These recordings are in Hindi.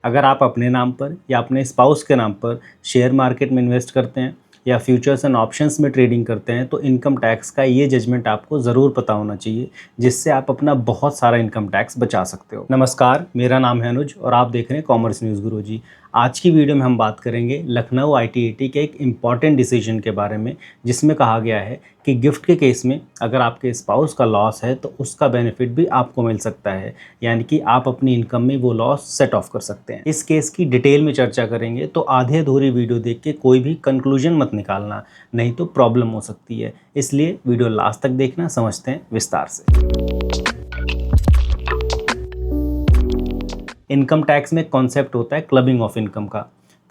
अगर आप अपने नाम पर या अपने स्पाउस के नाम पर शेयर मार्केट में इन्वेस्ट करते हैं या फ्यूचर्स एंड ऑप्शंस में ट्रेडिंग करते हैं तो इनकम टैक्स का ये जजमेंट आपको ज़रूर पता होना चाहिए, जिससे आप अपना बहुत सारा इनकम टैक्स बचा सकते हो। नमस्कार, मेरा नाम है अनुज और आप देख रहे हैं कॉमर्स न्यूज़ गुरुजी। आज की वीडियो में हम बात करेंगे लखनऊ आईटीएटी के एक इम्पॉर्टेंट डिसीजन के बारे में, जिसमें कहा गया है कि गिफ्ट के केस में अगर आपके स्पाउस का लॉस है तो उसका बेनिफिट भी आपको मिल सकता है, यानी कि आप अपनी इनकम में वो लॉस सेट ऑफ कर सकते हैं। इस केस की डिटेल में चर्चा करेंगे, तो आधे अधूरी वीडियो देख के कोई भी कंक्लूजन मत निकालना, नहीं तो प्रॉब्लम हो सकती है। इसलिए वीडियो लास्ट तक देखना, समझते हैं विस्तार से। इनकम टैक्स में कॉन्सेप्ट होता है क्लबिंग ऑफ इनकम का।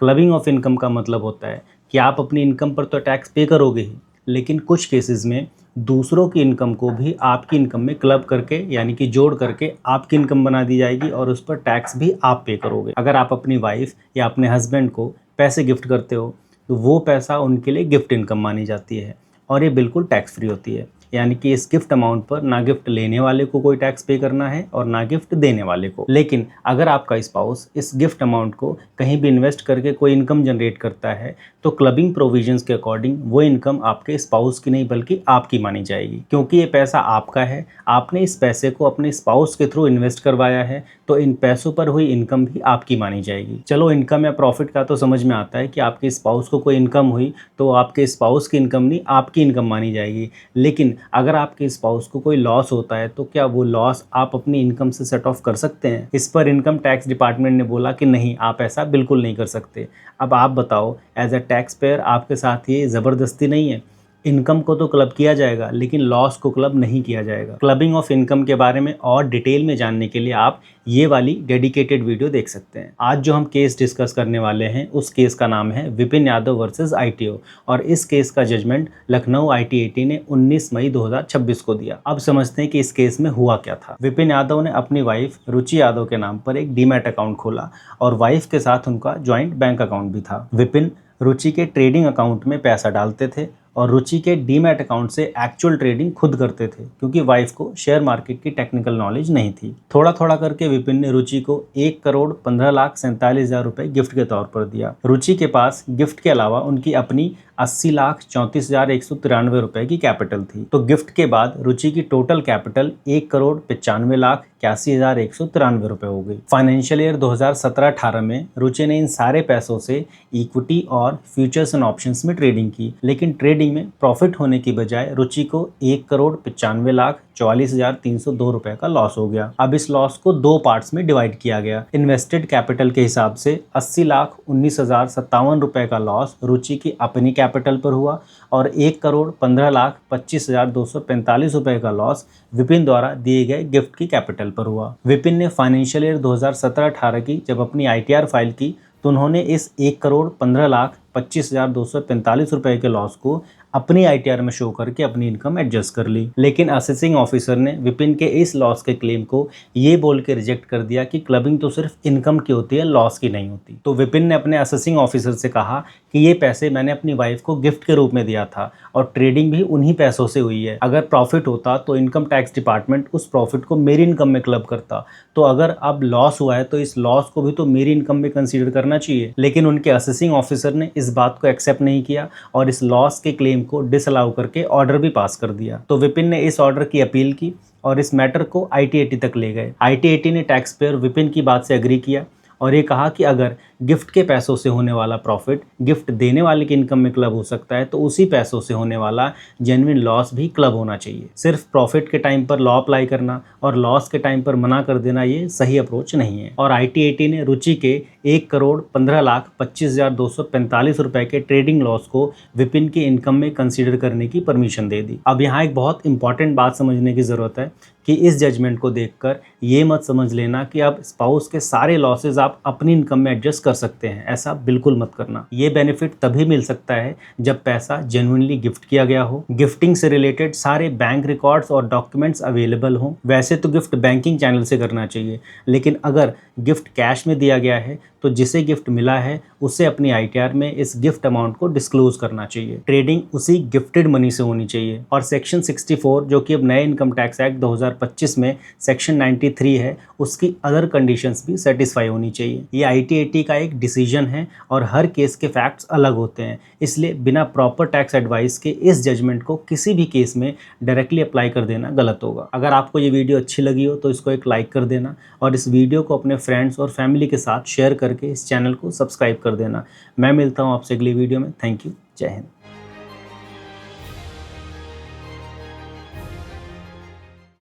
क्लबिंग ऑफ इनकम का मतलब होता है कि आप अपनी इनकम पर तो टैक्स पे करोगे ही, लेकिन कुछ केसेस में दूसरों की इनकम को भी आपकी इनकम में क्लब करके, यानी कि जोड़ करके आपकी इनकम बना दी जाएगी और उस पर टैक्स भी आप पे करोगे। अगर आप अपनी वाइफ या अपने हस्बैंड को पैसे गिफ्ट करते हो तो वो पैसा उनके लिए गिफ्ट इनकम मानी जाती है और ये बिल्कुल टैक्स फ्री होती है, यानी कि इस गिफ्ट अमाउंट पर ना गिफ्ट लेने वाले को कोई टैक्स पे करना है और ना गिफ्ट देने वाले को। लेकिन अगर आपका स्पाउस इस गिफ्ट अमाउंट को कहीं भी इन्वेस्ट करके कोई इनकम जनरेट करता है तो क्लबिंग प्रोविजंस के अकॉर्डिंग वो इनकम आपके स्पाउस की नहीं बल्कि आपकी मानी जाएगी, क्योंकि ये पैसा आपका है। आपने इस पैसे को अपने स्पाउस के थ्रू इन्वेस्ट करवाया है, तो इन पैसों पर हुई इनकम भी आपकी मानी जाएगी। चलो, इनकम या प्रॉफिट का तो समझ में आता है कि आपके स्पाउस को कोई इनकम हुई तो आपके स्पाउस की इनकम नहीं, आपकी इनकम मानी जाएगी। लेकिन अगर आपके स्पाउस को कोई लॉस होता है तो क्या वो लॉस आप अपनी इनकम से सेट ऑफ कर सकते हैं? इस पर इनकम टैक्स डिपार्टमेंट ने बोला कि नहीं, आप ऐसा बिल्कुल नहीं कर सकते। अब आप बताओ, एज अ टैक्स पेयर आपके साथ ये ज़बरदस्ती नहीं है। इनकम को तो क्लब किया जाएगा लेकिन लॉस को क्लब नहीं किया जाएगा। क्लबिंग ऑफ इनकम के बारे में और डिटेल में जानने के लिए आप ये वाली डेडिकेटेड वीडियो देख सकते हैं। आज जो हम केस डिस्कस करने वाले हैं उस केस का नाम है विपिन यादव वर्सेस आईटीओ, और इस केस का जजमेंट लखनऊ आईटीएटी ने 19 मई 2026 को दिया। अब समझते हैं कि इस केस में हुआ क्या था। विपिन यादव ने अपनी वाइफ रुचि यादव के नाम पर एक डीमैट अकाउंट खोला और वाइफ के साथ उनका ज्वाइंट बैंक अकाउंट भी था। विपिन रुचि के ट्रेडिंग अकाउंट में पैसा डालते थे और रुचि के डीमैट अकाउंट से एक्चुअल ट्रेडिंग खुद करते थे, क्योंकि वाइफ को शेयर मार्केट की टेक्निकल नॉलेज नहीं थी। थोड़ा थोड़ा करके विपिन ने रुचि को 1,15,47,000 रुपए गिफ्ट के तौर पर दिया। रुचि के पास गिफ्ट के अलावा उनकी अपनी 80,34,193 रुपए की कैपिटल थी। तो गिफ्ट के बाद रुचि की टोटल कैपिटल 1,95,81,193 रुपए हो गई। फाइनेंशियल ईयर 2017-18 में रुचि ने इन सारे पैसों से इक्विटी और फ्यूचर्स एंड ऑप्शंस में ट्रेडिंग की, लेकिन ट्रेडिंग में प्रॉफिट होने की बजाय रुचि को 1,95,44,302 रुपए का लॉस हो गया। अब इस लॉस को दो पार्ट्स में डिवाइड किया गया। इन्वेस्टेड कैपिटल के हिसाब से 80,19,057 रुपए का लॉस रुचि की अपनी कैपिटल पर हुआ और 1,15,25,245 रुपए का लॉस विपिन द्वारा दिए गए गिफ्ट की कैपिटल पर हुआ। विपिन ने फाइनेंशियल ईयर 2017-18 की जब अपनी आईटीआर फाइल की तो उन्होंने इस 1,15,25,245 रुपए के लॉस को अपनी आईटीआर में शो करके अपनी इनकम एडजस्ट कर ली। लेकिन असेसिंग ऑफिसर ने विपिन के इस लॉस के क्लेम को ये बोल के रिजेक्ट कर दिया कि क्लबिंग तो सिर्फ इनकम की होती है, लॉस की नहीं होती। तो विपिन ने अपने असेसिंग ऑफिसर से कहा कि ये पैसे मैंने अपनी वाइफ को गिफ्ट के रूप में दिया था और ट्रेडिंग भी उन्हीं पैसों से हुई है। अगर प्रॉफिट होता तो इनकम टैक्स डिपार्टमेंट उस प्रॉफिट को मेरी इनकम में क्लब करता, तो अगर अब लॉस हुआ है तो इस लॉस को भी तो मेरी इनकम में कंसीडर करना चाहिए। लेकिन उनके असेसिंग ऑफिसर ने इस बात को एक्सेप्ट नहीं किया और इस लॉस के क्लेम को डिसअलाउ करके ऑर्डर भी पास कर दिया। तो विपिन ने इस ऑर्डर की अपील की और इस मैटर को आईटीएटी तक ले गए। आईटीएटी ने टैक्स पेयर विपिन की बात से एग्री किया और ये कहा कि अगर गिफ्ट के पैसों से होने वाला प्रॉफिट गिफ्ट देने वाले की इनकम में क्लब हो सकता है तो उसी पैसों से होने वाला जेन्युइन लॉस भी क्लब होना चाहिए। सिर्फ प्रॉफिट के टाइम पर लॉ अप्लाई करना और लॉस के टाइम पर मना कर देना ये सही अप्रोच नहीं है। और आईटीएटी ने रुचि के 1,15,25,245 रुपए के ट्रेडिंग लॉस को विपिन की इनकम में कंसीडर करने की परमिशन दे दी। अब यहाँ एक बहुत इंपॉर्टेंट बात समझने की जरूरत है कि इस जजमेंट को देखकर ये मत समझ लेना कि आप स्पाउस के सारे लॉसेज आप अपनी इनकम में एडजस्ट कर सकते हैं। ऐसा बिल्कुल मत करना। ये बेनिफिट तभी मिल सकता है जब पैसा जेन्युइनली गिफ्ट किया गया हो, गिफ्टिंग से रिलेटेड सारे बैंक रिकॉर्ड्स और डॉक्यूमेंट्स अवेलेबल हों। वैसे तो गिफ्ट बैंकिंग चैनल से करना चाहिए, लेकिन अगर गिफ्ट कैश में दिया गया है तो जिसे गिफ्ट मिला है उसे अपनी ITR में इस गिफ्ट अमाउंट को डिस्क्लोज करना चाहिए। ट्रेडिंग उसी गिफ्टेड मनी से होनी चाहिए। और सेक्शन 64 जो कि अब नए इनकम टैक्स एक्ट 2025 में सेक्शन 93 है, उसकी अदर कंडीशंस भी सेटिस्फाई होनी चाहिए। ये IT-80 का एक डिसीजन है और हर केस के फैक्ट्स अलग होते हैं, इसलिए बिना प्रॉपर टैक्स एडवाइस के इस जजमेंट को किसी भी केस में डायरेक्टली अप्लाई कर देना गलत होगा। अगर आपको ये वीडियो अच्छी लगी हो तो इसको एक लाइक कर देना और इस वीडियो को अपने फ्रेंड्स और फैमिली के साथ शेयर करके इस चैनल को सब्सक्राइब कर देना। मैं मिलता हूँ आपसे अगली वीडियो में। Thank you. जय हिंद।